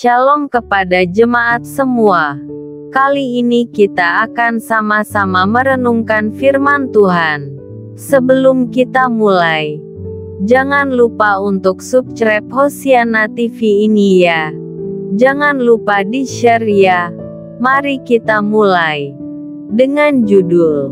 Shalom kepada jemaat semua. Kali ini kita akan sama-sama merenungkan firman Tuhan. Sebelum kita mulai, jangan lupa untuk subscribe Hosiana TV ini ya. Jangan lupa di-share ya. Mari kita mulai dengan judul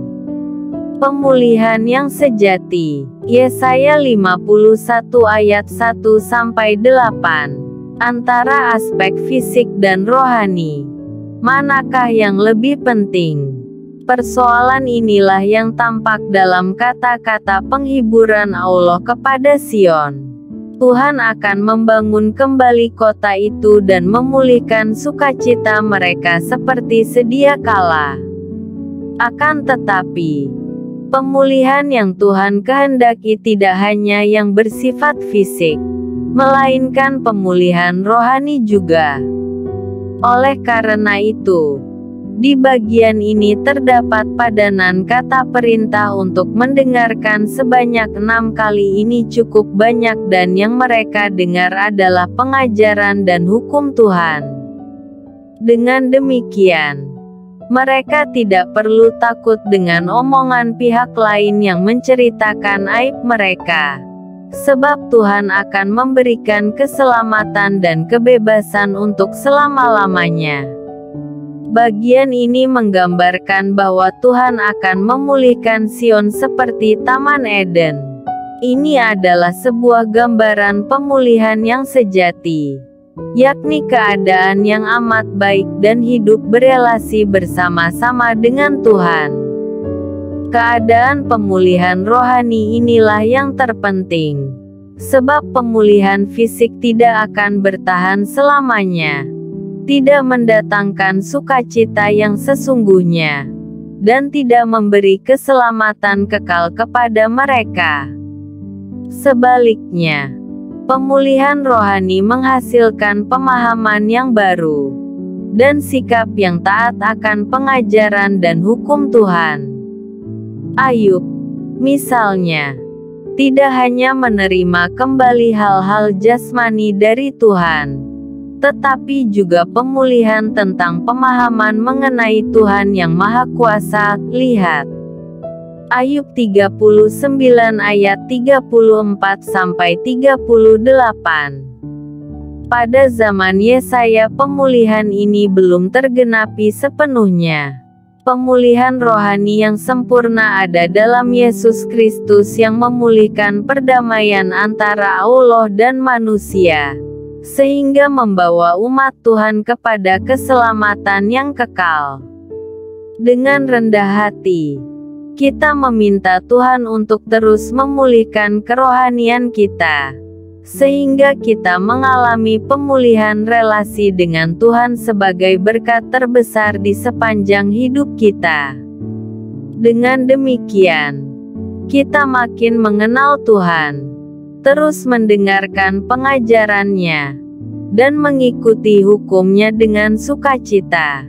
Pemulihan yang Sejati. Yesaya 51 ayat 1-8. Antara aspek fisik dan rohani, manakah yang lebih penting? Persoalan inilah yang tampak dalam kata-kata penghiburan Allah kepada Sion. Tuhan akan membangun kembali kota itu dan memulihkan sukacita mereka seperti sedia kala. Akan tetapi, pemulihan yang Tuhan kehendaki tidak hanya yang bersifat fisik, melainkan pemulihan rohani juga. Oleh karena itu, di bagian ini terdapat padanan kata perintah untuk mendengarkan sebanyak 6 kali. Ini cukup banyak dan yang mereka dengar adalah pengajaran dan hukum Tuhan. Dengan demikian, mereka tidak perlu takut dengan omongan pihak lain yang menceritakan aib mereka. Sebab Tuhan akan memberikan keselamatan dan kebebasan untuk selama-lamanya. Bagian ini menggambarkan bahwa Tuhan akan memulihkan Sion seperti Taman Eden. Ini adalah sebuah gambaran pemulihan yang sejati, yakni keadaan yang amat baik dan hidup berelasi bersama-sama dengan Tuhan. Keadaan pemulihan rohani inilah yang terpenting, sebab pemulihan fisik tidak akan bertahan selamanya, tidak mendatangkan sukacita yang sesungguhnya, dan tidak memberi keselamatan kekal kepada mereka. Sebaliknya, pemulihan rohani menghasilkan pemahaman yang baru, dan sikap yang taat akan pengajaran dan hukum Tuhan. Ayub, misalnya, tidak hanya menerima kembali hal-hal jasmani dari Tuhan, tetapi juga pemulihan tentang pemahaman mengenai Tuhan yang Maha Kuasa. Lihat Ayub 39 ayat 34-38. Pada zaman Yesaya pemulihan ini belum tergenapi sepenuhnya. Pemulihan rohani yang sempurna ada dalam Yesus Kristus yang memulihkan perdamaian antara Allah dan manusia, sehingga membawa umat Tuhan kepada keselamatan yang kekal. Dengan rendah hati, kita meminta Tuhan untuk terus memulihkan kerohanian kita, sehingga kita mengalami pemulihan relasi dengan Tuhan sebagai berkat terbesar di sepanjang hidup kita. Dengan demikian, kita makin mengenal Tuhan, terus mendengarkan pengajarannya, dan mengikuti hukum-Nya dengan sukacita.